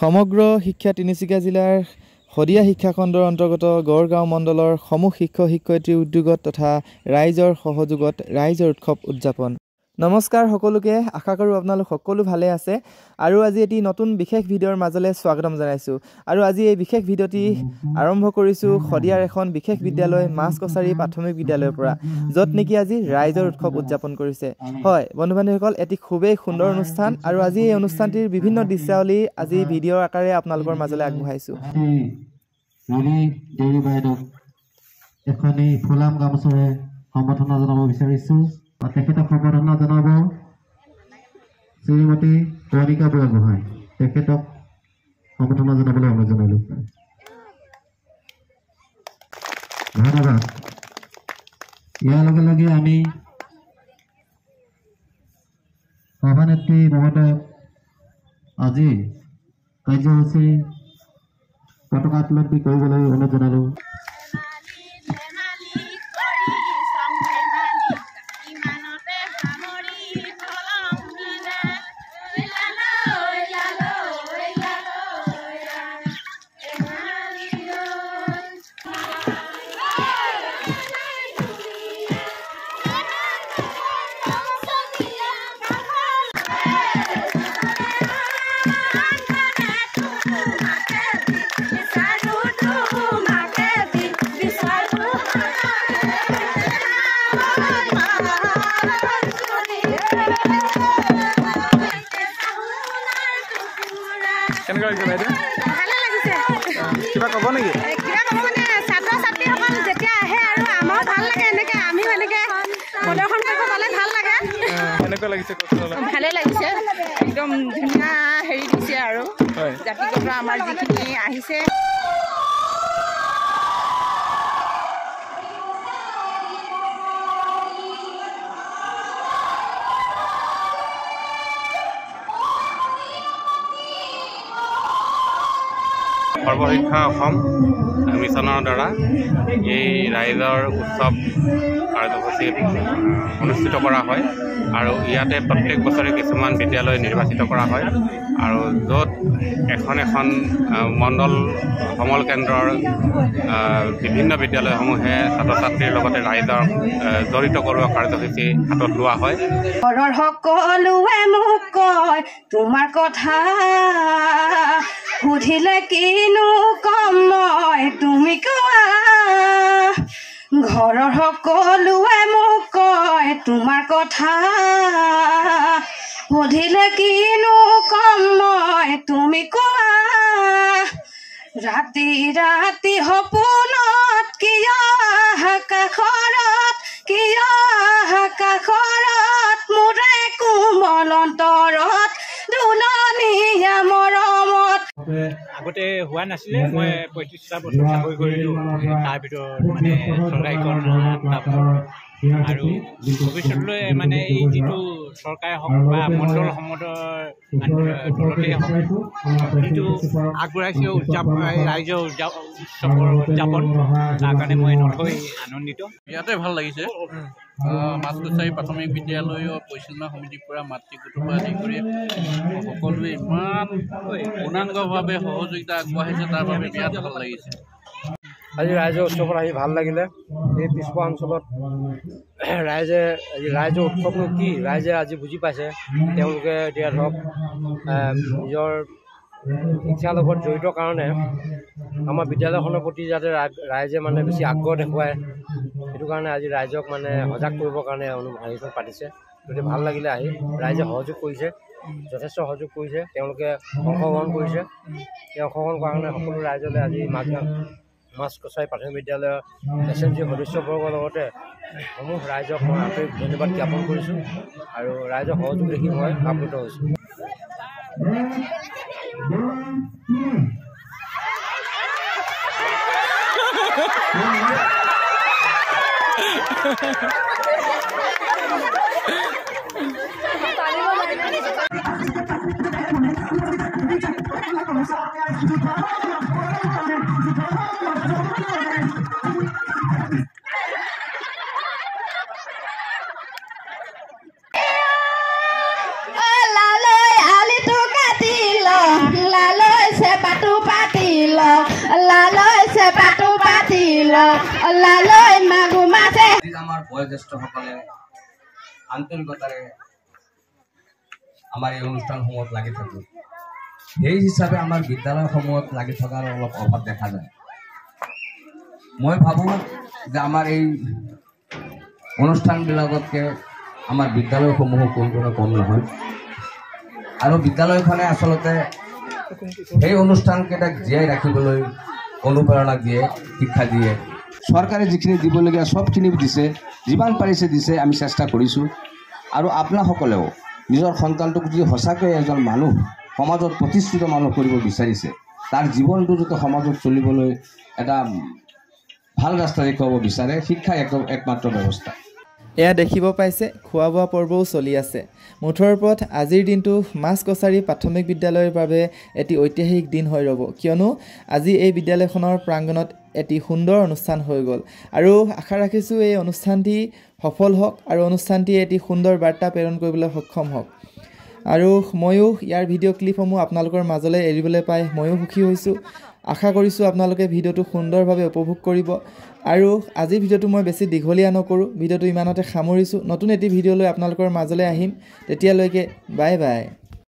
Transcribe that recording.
সমগ্ৰ শিক্ষা তিনিচুকীয়া জিলাৰ হদিয়া শিক্ষাখণ্ডৰ অন্তৰ্গত গড়গাঁও মণ্ডলৰ সমূহ শিক্ষক শিক্ষয়িত্ৰী উদ্যোগত তথা ৰাইজৰ সহযোগত ৰাইজৰ উৎসৱ উদযাপন। নমস্কাৰ সকলোকে, আশা কৰোঁ আপোনালোক সকলো ভালে আছে আৰু আজি এটি নতুন বিশেষ ভিডিঅ'ৰ মাজলৈ স্বাগতম জনাইছোঁ। আৰু আজি এই বিশেষ ভিডিঅ'টি আৰম্ভ কৰিছোঁ হদিয়াৰ এখন বিশেষ বিদ্যালয় মাছকছাৰী প্ৰাথমিক বিদ্যালয়ৰ পৰা, য'ত নেকি আজি ৰাইজৰ উৎসৱ উদযাপন কৰিছে। হয় বন্ধু বান্ধৱীসকল, এটি খুবেই সুন্দৰ অনুষ্ঠান আৰু আজি এই অনুষ্ঠানটিৰ বিভিন্ন দৃশ্যাৱলী আজি ভিডিঅ'ৰ আকাৰে আপোনালোকৰ মাজলৈ আগবঢ়াইছোঁ। এখনি ফুলাম গামোচাৰে সম্বৰ্ধনা জনাব বিচাৰিছোঁ। তেখেতক সম্বৰ্ধনা জনাব শ্ৰীমতী কণিকা বুঢ়াগোহাঁই, তেখেতক সম্বৰ্ধনা জনাবলৈ অনুৰোধ জনালোঁ। ধন্যবাদ। ইয়াৰ লগে লগে আমি সভানেত্ৰী মহোদয়ক আজি কাৰ্যসূচী পতাকা উত্তোলন কৰিবলৈ অনুৰোধ জনালোঁ। কিবা ক'ব নেকি? কিবা ক'ব মানে ছাত্ৰ ছাত্ৰীসকল যেতিয়া আহে আৰু আমাৰ ভাল লাগে, এনেকৈ আমিও এনেকৈ প্ৰদৰ্শন কৰিব পালে ভাল লাগে। কেনেকুৱা লাগিছে? ভালে লাগিছে, একদম ধুনীয়া হেৰি দিছে আৰু জাতিগত আমাৰ যিখিনি আহিছে। সৰ্বশিক্ষা অসম মিছনৰ দ্বাৰা এই ৰাইজৰ উৎসৱ কাৰ্যসূচী অনুষ্ঠিত কৰা হয় আৰু ইয়াতে প্ৰত্যেক বছৰে কিছুমান বিদ্যালয় নিৰ্বাচিত কৰা হয় আৰু য'ত এখন এখন মণ্ডল সমল কেন্দ্ৰৰ বিভিন্ন বিদ্যালয়সমূহে ছাত্ৰ ছাত্ৰীৰ লগতে ৰাইজক জড়িত কৰোৱা কাৰ্যসূচী হাতত লোৱা হয়। ঘৰৰ সকলোৱে মোক কয় তোমাৰ কথা, সুধিলে কিনো কম মই তুমি কোৱা। ঘৰৰ সকলোৱে মোক কয় তোমাৰ কথা, সুধিলে কিনো কম মই তুমি কোৱা। ৰাতি ৰাতি সপোনত কিয় আকাশৰত, কিয় আকাশৰত মোৰে কোমল অন্তৰত দুলনীয়া মৰমত। আগতে হোৱা নাছিলে, মই 35টা বছৰ চাকৰি কৰিলোঁ, তাৰ ভিতৰত মানে চৰকাৰীকৰণ আৰু ভৱিষ্যতলৈ মানে এই যিটো চৰকাৰে হওক বা মণ্ডল সমদৰ তলতেই হওক যিটো আগবঢ়াইছে ৰাইজৰ উৎসৱৰ উদযাপন, তাৰ কাৰণে মই নথৈ আনন্দিত। ইয়াতে ভাল লাগিছে। মাছকছাৰী প্ৰাথমিক বিদ্যালয়ৰ পৰিচালনা সমিতিৰ পৰা মাতৃগোটৰ পৰা আদি কৰি সকলোৱে ইমান পূৰ্ণাংগভাৱে সহযোগিতা আগবঢ়াইছে, তাৰ বাবে বিৰাট ভাল লাগিছে। আজি ৰাইজৰ উৎসৱত আহি ভাল লাগিলে। এই পিছপৰা অঞ্চলত ৰাইজৰ উৎসৱনো কি ৰাইজে আজি বুজি পাইছে। তেওঁলোকে এতিয়া ধৰক নিজৰ শিক্ষাৰ লগত জড়িত কাৰণে আমাৰ বিদ্যালয়খনৰ প্ৰতি যাতে ৰাইজে মানে বেছি আগ্ৰহ দেখুৱায়, সেইটো কাৰণে আজি ৰাইজক মানে সজাগ কৰিবৰ কাৰণে হেৰিখন পাতিছে। গতিকে ভাল লাগিলে আহি, ৰাইজে সহযোগ কৰিছে, যথেষ্ট সহযোগ কৰিছে, তেওঁলোকে অংশগ্ৰহণ কৰিছে। এই অংশগ্ৰহণ কৰাৰ কাৰণে সকলো ৰাইজলৈ আজি মাছকছাৰী প্ৰাথমিক বিদ্যালয়ৰ SMG সদস্যবৰ্গৰ লগতে সমূহ ৰাইজক মই আন্তৰিক ধন্যবাদ জ্ঞাপন কৰিছোঁ আৰু ৰাইজৰ সহযোগ দেখি মই আপ্লুত হৈছোঁ। লালৈ চেপাটো পাতি ল লালৈ চেপাটো পাতি ল লালৈ মাগু মাছে আমাৰ বয়োজ্যেষ্ঠসকলে আন্তৰিকতাৰে আমাৰ এই অনুষ্ঠানসমূহত লাগি থাকোঁ সেই হিচাপে আমাৰ বিদ্যালয়সমূহত লাগি থকাৰ অলপ অভাৱ দেখা যায় মই ভাবোঁ যে আমাৰ এই অনুষ্ঠানবিলাকতকৈ আমাৰ বিদ্যালয়সমূহো কোনো কম নহয় আৰু বিদ্যালয়খনে আচলতে সেই অনুষ্ঠানকেইটাক জীয়াই ৰাখিবলৈ অনুপ্ৰেৰণা দিয়ে শিক্ষা দিয়ে চৰকাৰে যিখিনি দিবলগীয়া সবখিনি দিছে যিমান পাৰিছে দিছে আমি চেষ্টা কৰিছোঁ আৰু আপোনাসকলেও নিজৰ সন্তানটোক যদি সঁচাকৈ এজন মানুহ সমাজত প্ৰতিষ্ঠিত মানুহ কৰিব বিচাৰিছে তাৰ জীৱনটো যাতে সমাজত চলিবলৈ এটা ভাল ৰাস্তা দেখুৱাব বিচাৰে শিক্ষা একমাত্ৰ ব্যৱস্থা এয়া দেখিব পাইছে খোৱা বোৱা পৰ্বও চলি আছে মুঠৰ ওপৰত আজিৰ দিনটো মাছকছাৰী প্ৰাথমিক বিদ্যালয়ৰ বাবে এটি ঐতিহাসিক দিন হৈ ৰ'ব কিয়নো আজি এই বিদ্যালয়খনৰ প্ৰাংগণত এটি সুন্দৰ অনুষ্ঠান হৈ গ'ল আৰু আশা ৰাখিছোঁ এই অনুষ্ঠানটি সফল হওক আৰু অনুষ্ঠানটি এটি সুন্দৰ বাৰ্তা প্ৰেৰণ কৰিবলৈ সক্ষম হওক আৰু ময়ো ইয়াৰ ভিডিঅ' ক্লিপসমূহ আপোনালোকৰ মাজলৈ এৰিবলৈ পাই ময়ো সুখী হৈছোঁ আশা কৰিছোঁ আপোনালোকে ভিডিঅ'টো সুন্দৰভাৱে উপভোগ কৰিব আৰু আজিৰ ভিডিঅ'টো মই বেছি দীঘলীয়া নকৰোঁ ভিডিঅ'টো ইমানতে সামৰিছোঁ নতুন এটি ভিডিঅ' লৈ আপোনালোকৰ মাজলৈ আহিম তেতিয়ালৈকে বাই বাই